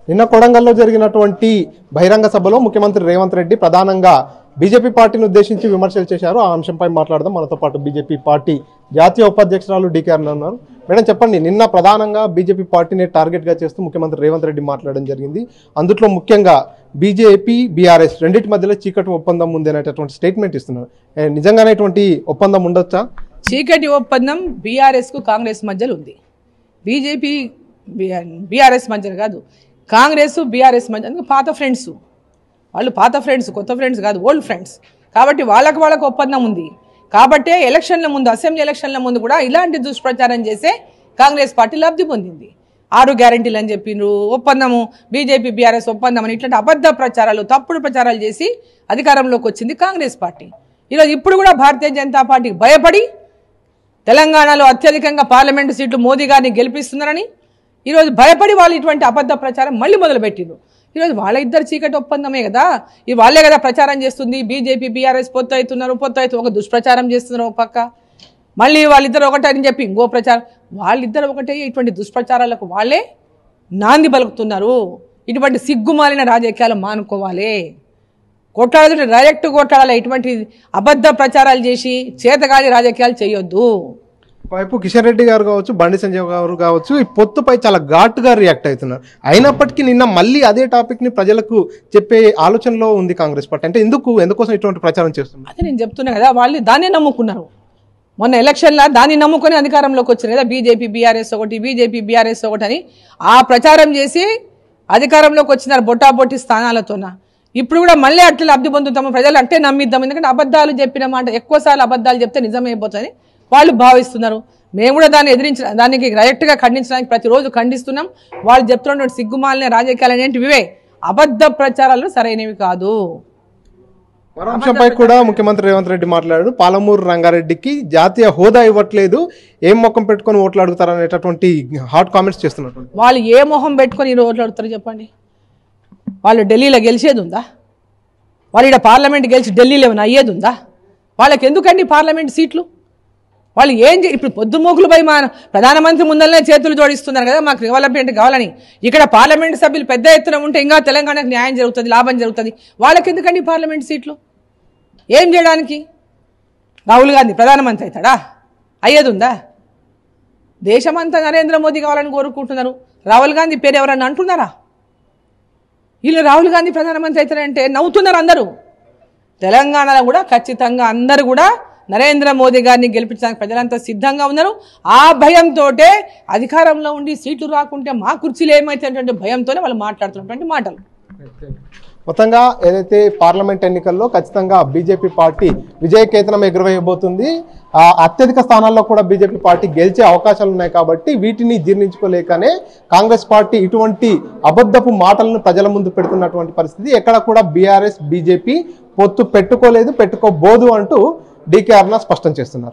నిన్న కొడంగల్లో జరిగినటువంటి బహిరంగ సభలో ముఖ్యమంత్రి రేవంత్ రెడ్డి ప్రధానంగా బీజేపీ పార్టీని ఉద్దేశించి విమర్శలు చేశారు. ఆ అంశంపై మాట్లాడదాం. మనతో పాటు బీజేపీ పార్టీ జాతీయ ఉపాధ్యక్షురాలు డీకే అరుణ ఉన్నారు. మేడం చెప్పండి, నిన్న ప్రధానంగా బీజేపీ పార్టీని టార్గెట్గా చేస్తూ ముఖ్యమంత్రి రేవంత్ రెడ్డి మాట్లాడడం జరిగింది. అందులో ముఖ్యంగా బీజేపీ బీఆర్ఎస్ రెండింటి మధ్యలో చీకటి ఒప్పందం ఉంది అనేటటువంటి స్టేట్మెంట్ ఇస్తున్నారు. నిజంగానే ఇటువంటి ఒప్పందం ఉండొచ్చా? చీకటి ఒప్పందం బీఆర్ఎస్ కు కాంగ్రెస్ మధ్యలో ఉంది. బీజేపీ బీఆర్ఎస్ మధ్యలో కాదు, కాంగ్రెస్ బీఆర్ఎస్ మధ్య పాత ఫ్రెండ్స్, వాళ్ళు పాత ఫ్రెండ్స్, కొత్త ఫ్రెండ్స్ కాదు, ఓల్డ్ ఫ్రెండ్స్. కాబట్టి వాళ్ళకు ఒప్పందం ఉంది. కాబట్టే ఎలక్షన్ల ముందు, అసెంబ్లీ ఎలక్షన్ల ముందు కూడా ఇలాంటి దుష్ప్రచారం చేసే కాంగ్రెస్ పార్టీ లబ్ధి పొందింది. 6 గ్యారెంటీలు అని చెప్పిండ్రు, ఒప్పందము బీజేపీ బీఆర్ఎస్ ఒప్పందం అని ఇట్లాంటి అబద్ధ ప్రచారాలు, తప్పుడు ప్రచారాలు చేసి అధికారంలోకి వచ్చింది కాంగ్రెస్ పార్టీ. ఈరోజు ఇప్పుడు కూడా భారతీయ జనతా పార్టీకి భయపడి తెలంగాణలో అత్యధికంగా పార్లమెంటు సీట్లు మోదీ గారిని గెలిపిస్తున్నారని ఈరోజు భయపడి వాళ్ళు ఇటువంటి అబద్ధ ప్రచారం మళ్ళీ మొదలుపెట్టిండ్రు. ఈరోజు వాళ్ళ ఇద్దరు చీకటి ఒప్పందమే కదా, ఈ వాళ్ళే కదా ప్రచారం చేస్తుంది. బీజేపీ బీఆర్ఎస్ పొత్తు అవుతున్నారు, ఒక దుష్ప్రచారం చేస్తున్నారు ఒక పక్క, మళ్ళీ వాళ్ళిద్దరు ఒకటని చెప్పి ఇంకో ప్రచారం, వాళ్ళిద్దరు ఒకటే. ఇటువంటి దుష్ప్రచారాలకు వాళ్ళే నాంది పలుకుతున్నారు. ఇటువంటి సిగ్గుమాలిన రాజకీయాలు మానుకోవాలి. కొట్లాడుతుంటే డైరెక్ట్ కొట్లాడాలి. ఇటువంటి అబద్ధ ప్రచారాలు చేసి చేతగాని రాజకీయాలు చేయొద్దు. వైపు కిషన్ రెడ్డి గారు కావచ్చు, బండి సంజయ్ గారు కావచ్చు, ఈ పొత్తుపై చాలా ఘాటుగా రియాక్ట్ అవుతున్నారు. అయినప్పటికీ నిన్న మళ్ళీ అదే టాపిక్ ని ప్రజలకు చెప్పే ఆలోచనలో ఉంది కాంగ్రెస్ పార్టీ. అంటే ఎందుకోసం ఇటువంటి ప్రచారం చేస్తున్నారు? అదే నేను చెప్తున్నా కదా, వాళ్ళు దాన్నే నమ్ముకున్నారు. మొన్న ఎలక్షన్లో దాన్ని నమ్ముకొని అధికారంలోకి వచ్చారు కదా, బీజేపీ బీఆర్ఎస్ ఒకటి అని ఆ ప్రచారం చేసి అధికారంలోకి వచ్చినారు బొట్టాబొట్టి స్థానాలతోన. ఇప్పుడు కూడా మళ్ళీ అట్లా లబ్ధి పొందుతాము, ప్రజలు అంటే నమ్మిద్దాం. ఎందుకంటే అబద్ధాలు చెప్పిన మాట ఎక్కువసార్లు అబద్ధాలు చెప్తే నిజమైపోతుందని వాళ్ళు భావిస్తున్నారు. మేము కూడా దానికి డైరెక్ట్గా ఖండించడానికి ప్రతిరోజు ఖండిస్తున్నాం. వాళ్ళు చెప్తున్నటువంటి సిగ్గుమాలిన రాజకీయాలు అనేటివే, అబద్ధ ప్రచారాలు సరైనవి కాదు. మరో అంశంపై కూడా ముఖ్యమంత్రి రేవంత్ రెడ్డి మాట్లాడారు. పాలమూరు రంగారెడ్డికి జాతీయ హోదా ఇవ్వట్లేదు, ఏం మొహం పెట్టుకొని ఓట్లు అడుగుతారు అనేటటువంటి హాట్ కామెంట్స్ చేస్తున్నారు. వాళ్ళు ఏ మొహం పెట్టుకొని ఈ ఓట్లు అడుగుతారు చెప్పండి? వాళ్ళు ఢిల్లీలో గెలిచేది ఉందా? వాళ్ళు ఇక్కడ పార్లమెంట్ గెలిచి ఢిల్లీలో ఏమైనా అయ్యేది ఉందా? వాళ్ళకి ఎందుకండి పార్లమెంట్ సీట్లు? వాళ్ళు ఏం ఇప్పుడు పొద్దుమోకులు పోయి మా ప్రధానమంత్రి ముందరనే చేతులు జోడిస్తున్నారు కదా మాకు డెవలప్మెంట్ కావాలని. ఇక్కడ పార్లమెంట్ సభ్యులు పెద్ద ఎత్తున ఉంటే ఇంకా తెలంగాణకు న్యాయం జరుగుతుంది, లాభం జరుగుతుంది. వాళ్ళకి ఎందుకండి పార్లమెంట్ సీట్లు? ఏం చేయడానికి? రాహుల్ గాంధీ ప్రధానమంత్రి అవుతాడా? అయ్యేది ఉందా? దేశమంతా నరేంద్ర మోదీ కావాలని కోరుకుంటున్నారు. రాహుల్ గాంధీ పేరు ఎవరన్నా అంటున్నారా? వీళ్ళు రాహుల్ గాంధీ ప్రధానమంత్రి అవుతారంటే నవ్వుతున్నారు అందరూ. తెలంగాణలో కూడా ఖచ్చితంగా అందరూ కూడా నరేంద్ర మోదీ గారిని గెలిపించడానికి ప్రజలంతా సిద్ధంగా ఉన్నారు. ఆ భయంతో అధికారంలో ఉండి సీట్లు రాకుంటే మా కుర్చీలు ఏమైతే భయంతోనే వాళ్ళు మాట్లాడుతున్నటువంటి మాటలు. మొత్తంగా ఏదైతే పార్లమెంట్ ఎన్నికల్లో ఖచ్చితంగా బీజేపీ పార్టీ విజయకేతనం ఎగురవేయబోతుంది. అత్యధిక స్థానాల్లో కూడా బీజేపీ పార్టీ గెలిచే అవకాశాలు ఉన్నాయి. కాబట్టి వీటిని జీర్ణించుకోలేకనే కాంగ్రెస్ పార్టీ ఇటువంటి అబద్ధపు మాటలను ప్రజల ముందు పెడుతున్నటువంటి పరిస్థితి. ఎక్కడ కూడా బీఆర్ఎస్ బీజేపీ పొత్తు పెట్టుకోలేదు, పెట్టుకోబోదు అంటూ డీకే అరుణ స్పష్టం చేస్తున్నారు.